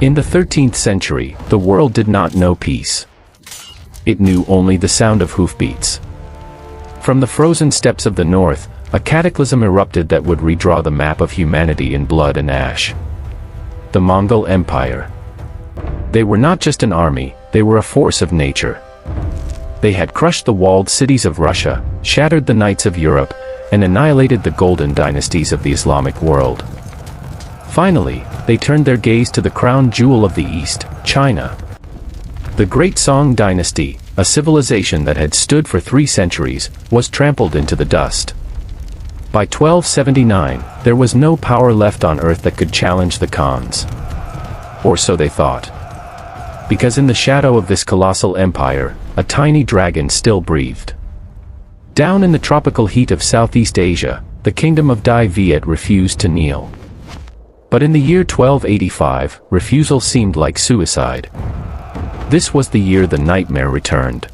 In the 13th century, the world did not know peace. It knew only the sound of hoofbeats. From the frozen steppes of the north, a cataclysm erupted that would redraw the map of humanity in blood and ash. The Mongol Empire. They were not just an army, they were a force of nature. They had crushed the walled cities of Russia, shattered the knights of Europe, and annihilated the golden dynasties of the Islamic world. Finally, they turned their gaze to the crown jewel of the East, China. The great Song Dynasty, a civilization that had stood for 3 centuries, was trampled into the dust. By 1279, there was no power left on earth that could challenge the Khans. Or so they thought. Because in the shadow of this colossal empire, a tiny dragon still breathed. Down in the tropical heat of Southeast Asia, the kingdom of Dai Viet refused to kneel. But in the year 1285, refusal seemed like suicide. This was the year the nightmare returned.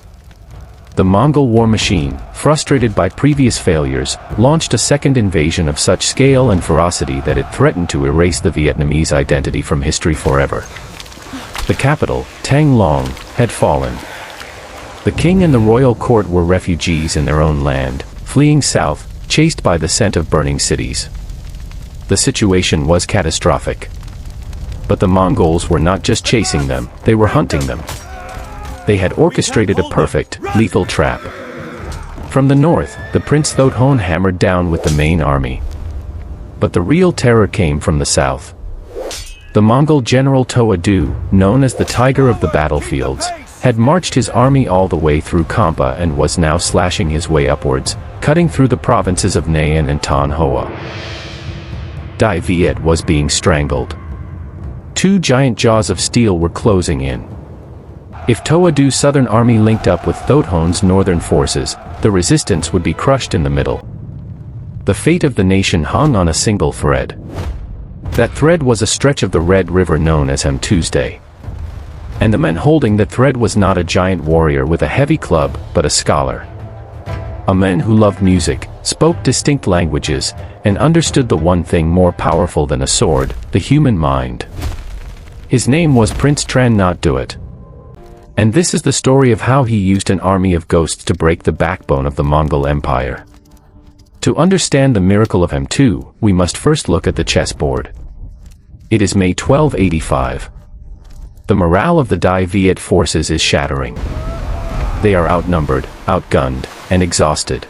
The Mongol war machine, frustrated by previous failures, launched a second invasion of such scale and ferocity that it threatened to erase the Vietnamese identity from history forever. The capital, Tang Long, had fallen. The king and the royal court were refugees in their own land, fleeing south, chased by the scent of burning cities. The situation was catastrophic. But the Mongols were not just chasing them, they were hunting them. They had orchestrated a perfect, lethal trap. From the north, the Prince Tran Nhat Duat hammered down with the main army. But the real terror came from the south. The Mongol General Toa Do, known as the Tiger of the Battlefields, had marched his army all the way through Kampa and was now slashing his way upwards, cutting through the provinces of Nayan and Thanh Hoa. Dai Viet was being strangled. 2 giant jaws of steel were closing in. If Toa Do's southern army linked up with Tran Nhat Duat's northern forces, the resistance would be crushed in the middle. The fate of the nation hung on a single thread. That thread was a stretch of the Red River known as Hem Tuesday. And the man holding the thread was not a giant warrior with a heavy club, but a scholar. A man who loved music, spoke distinct languages, and understood the one thing more powerful than a sword, the human mind. His name was Prince Tran Nhat Duat. And this is the story of how he used an army of ghosts to break the backbone of the Mongol Empire. To understand the miracle of Hem Tu, we must first look at the chessboard. It is May 1285. The morale of the Dai Viet forces is shattering. They are outnumbered, outgunned, and exhausted.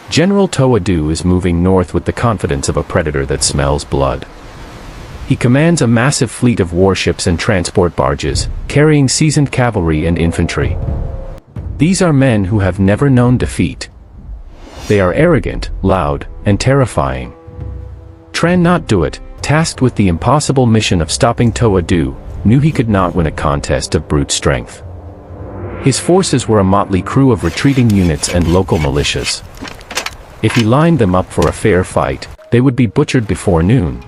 General Toa Do is moving north with the confidence of a predator that smells blood. He commands a massive fleet of warships and transport barges, carrying seasoned cavalry and infantry. These are men who have never known defeat. They are arrogant, loud, and terrifying. Tran Nhat Duat, tasked with the impossible mission of stopping Toa Do, knew he could not win a contest of brute strength. His forces were a motley crew of retreating units and local militias. If he lined them up for a fair fight, they would be butchered before noon.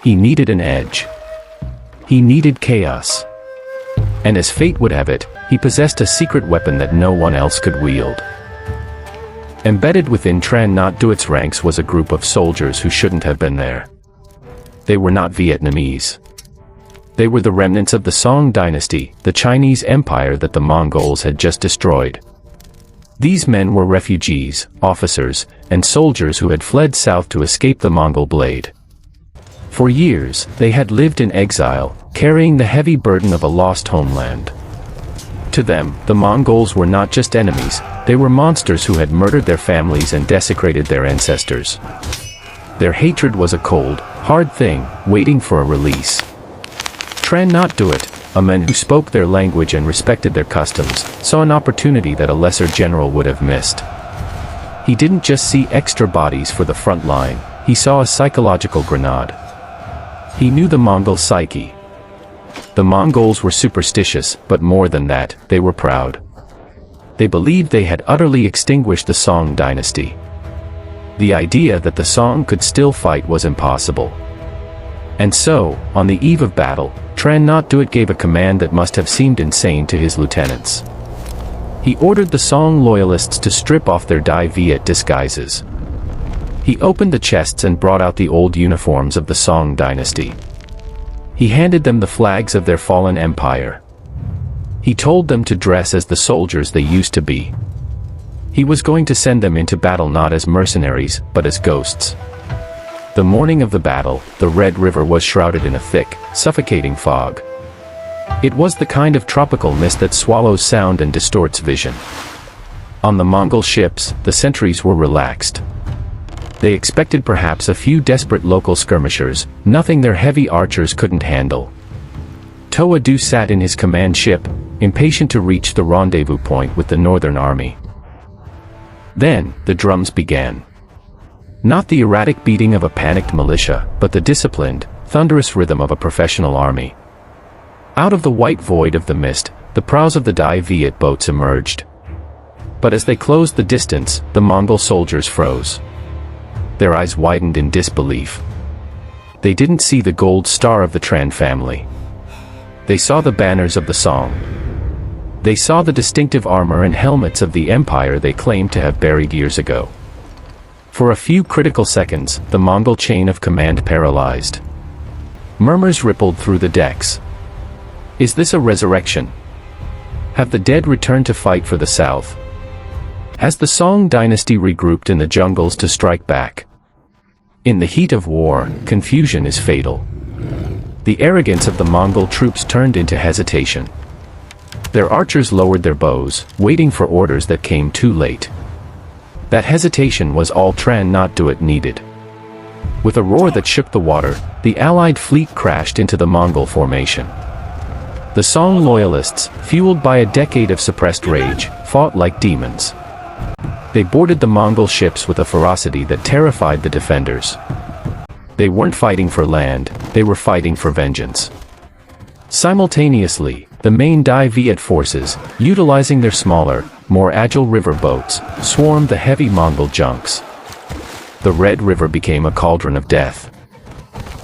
He needed an edge. He needed chaos. And as fate would have it, he possessed a secret weapon that no one else could wield. Embedded within Tran Nhat Duat's ranks was a group of soldiers who shouldn't have been there. They were not Vietnamese. They were the remnants of the Song Dynasty, the Chinese empire that the Mongols had just destroyed. These men were refugees, officers, and soldiers who had fled south to escape the Mongol blade. For years, they had lived in exile, carrying the heavy burden of a lost homeland. To them, the Mongols were not just enemies, they were monsters who had murdered their families and desecrated their ancestors. Their hatred was a cold, hard thing, waiting for a release. Tran Nhat Duat, a man who spoke their language and respected their customs, saw an opportunity that a lesser general would have missed. He didn't just see extra bodies for the front line, he saw a psychological grenade. He knew the Mongol psyche. The Mongols were superstitious, but more than that, they were proud. They believed they had utterly extinguished the Song Dynasty. The idea that the Song could still fight was impossible. And so, on the eve of battle, Tran Nhat Duat gave a command that must have seemed insane to his lieutenants. He ordered the Song Loyalists to strip off their Dai Viet disguises. He opened the chests and brought out the old uniforms of the Song Dynasty. He handed them the flags of their fallen empire. He told them to dress as the soldiers they used to be. He was going to send them into battle not as mercenaries, but as ghosts. The morning of the battle, the Red River was shrouded in a thick, suffocating fog. It was the kind of tropical mist that swallows sound and distorts vision. On the Mongol ships, the sentries were relaxed. They expected perhaps a few desperate local skirmishers, nothing their heavy archers couldn't handle. Toa Do sat in his command ship, impatient to reach the rendezvous point with the Northern Army. Then, the drums began. Not the erratic beating of a panicked militia, but the disciplined, thunderous rhythm of a professional army. Out of the white void of the mist, the prows of the Dai Viet boats emerged. But as they closed the distance, the Mongol soldiers froze. Their eyes widened in disbelief. They didn't see the gold star of the Tran family. They saw the banners of the Song. They saw the distinctive armor and helmets of the empire they claimed to have buried years ago. For a few critical seconds, the Mongol chain of command paralyzed. Murmurs rippled through the decks. Is this a resurrection? Have the dead returned to fight for the South? Has the Song Dynasty regrouped in the jungles to strike back? In the heat of war, confusion is fatal. The arrogance of the Mongol troops turned into hesitation. Their archers lowered their bows, waiting for orders that came too late. That hesitation was all Tran Nhat Duat needed. With a roar that shook the water, the Allied fleet crashed into the Mongol formation. The Song Loyalists, fueled by a decade of suppressed rage, fought like demons. They boarded the Mongol ships with a ferocity that terrified the defenders. They weren't fighting for land, they were fighting for vengeance. Simultaneously, the main Dai Viet forces, utilizing their smaller, more agile river boats, swarmed the heavy Mongol junks. The Red River became a cauldron of death.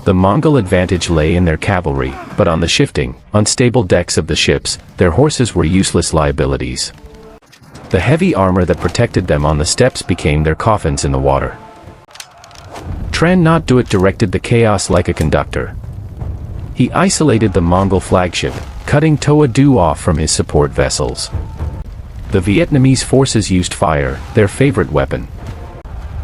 The Mongol advantage lay in their cavalry, but on the shifting, unstable decks of the ships, their horses were useless liabilities. The heavy armor that protected them on the steps became their coffins in the water. Tran Nhat Duat directed the chaos like a conductor. He isolated the Mongol flagship, cutting Toa Do off from his support vessels. The Vietnamese forces used fire, their favorite weapon.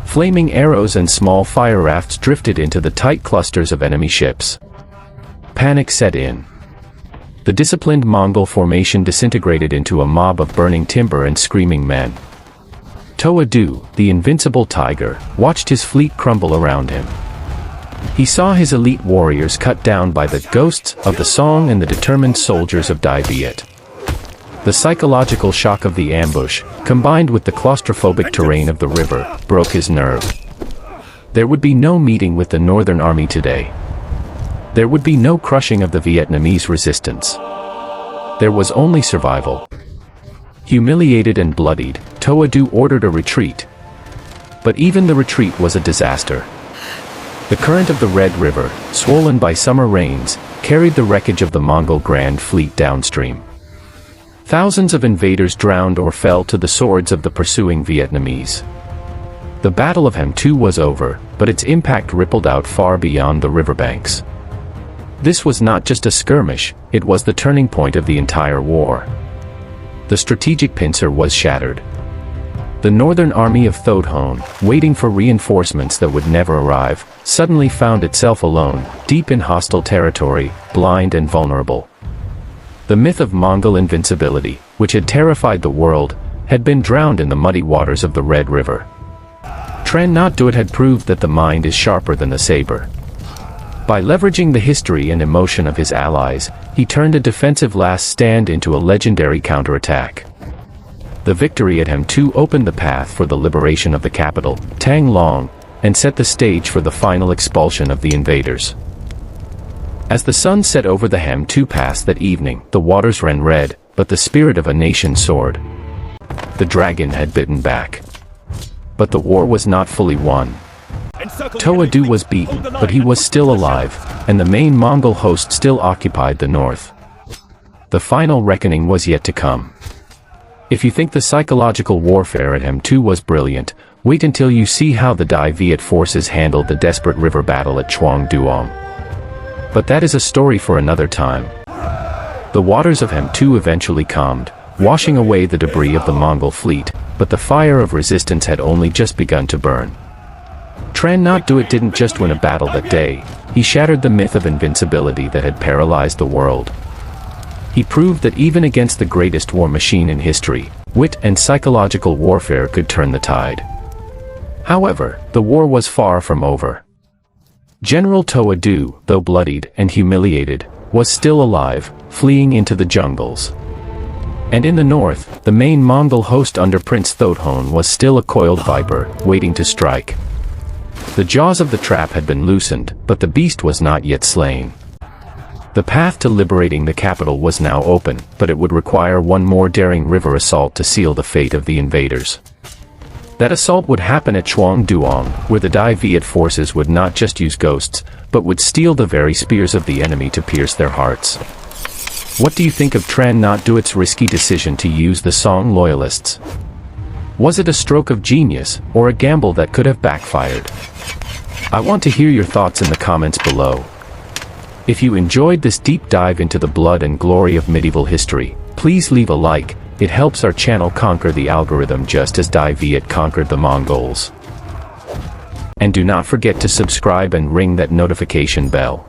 Flaming arrows and small fire rafts drifted into the tight clusters of enemy ships. Panic set in. The disciplined Mongol formation disintegrated into a mob of burning timber and screaming men. Toa Do, the invincible tiger, watched his fleet crumble around him. He saw his elite warriors cut down by the ghosts of the Song and the determined soldiers of Dai Viet. The psychological shock of the ambush, combined with the claustrophobic terrain of the river, broke his nerve. There would be no meeting with the Northern Army today. There would be no crushing of the Vietnamese resistance. There was only survival. Humiliated and bloodied, Toa Do ordered a retreat. But even the retreat was a disaster. The current of the Red River, swollen by summer rains, carried the wreckage of the Mongol Grand Fleet downstream. Thousands of invaders drowned or fell to the swords of the pursuing Vietnamese. The Battle of Hem Tu was over, but its impact rippled out far beyond the riverbanks. This was not just a skirmish, it was the turning point of the entire war. The strategic pincer was shattered. The Northern Army of Tho Do, waiting for reinforcements that would never arrive, suddenly found itself alone, deep in hostile territory, blind and vulnerable. The myth of Mongol invincibility, which had terrified the world, had been drowned in the muddy waters of the Red River. Tran Nhat Duat had proved that the mind is sharper than the saber. By leveraging the history and emotion of his allies, he turned a defensive last stand into a legendary counterattack. The victory at Hem Tu opened the path for the liberation of the capital, Tang Long, and set the stage for the final expulsion of the invaders. As the sun set over the Hem Tu Pass that evening, the waters ran red, but the spirit of a nation soared. The dragon had bitten back. But the war was not fully won. Toa Do was beaten, but he was still alive, and the main Mongol host still occupied the north. The final reckoning was yet to come. If you think the psychological warfare at Hem Tu was brilliant, wait until you see how the Dai Viet forces handled the desperate river battle at Chuang Duong. But that is a story for another time. The waters of Hem-Tu eventually calmed, washing away the debris of the Mongol fleet, but the fire of resistance had only just begun to burn. Tran Nhat Duat didn't just win a battle that day, he shattered the myth of invincibility that had paralyzed the world. He proved that even against the greatest war machine in history, wit and psychological warfare could turn the tide. However, the war was far from over. General Toa Do, though bloodied and humiliated, was still alive, fleeing into the jungles. And in the north, the main Mongol host under Prince Tran Nhat Duat was still a coiled viper, waiting to strike. The jaws of the trap had been loosened, but the beast was not yet slain. The path to liberating the capital was now open, but it would require one more daring river assault to seal the fate of the invaders. That assault would happen at Chuang Duong, where the Dai Viet forces would not just use ghosts, but would steal the very spears of the enemy to pierce their hearts. What do you think of Tran Nhat Duat's risky decision to use the Song Loyalists? Was it a stroke of genius, or a gamble that could have backfired? I want to hear your thoughts in the comments below. If you enjoyed this deep dive into the blood and glory of medieval history, please leave a like. It helps our channel conquer the algorithm just as Dai Viet conquered the Mongols. And do not forget to subscribe and ring that notification bell.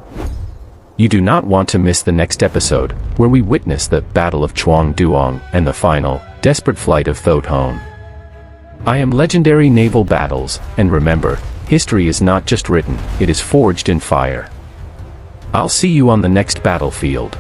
You do not want to miss the next episode, where we witness the Battle of Chuang Duong and the final, desperate flight of Tran Nhat Duat. I am Legendary Naval Battles, and remember, history is not just written, it is forged in fire. I'll see you on the next battlefield.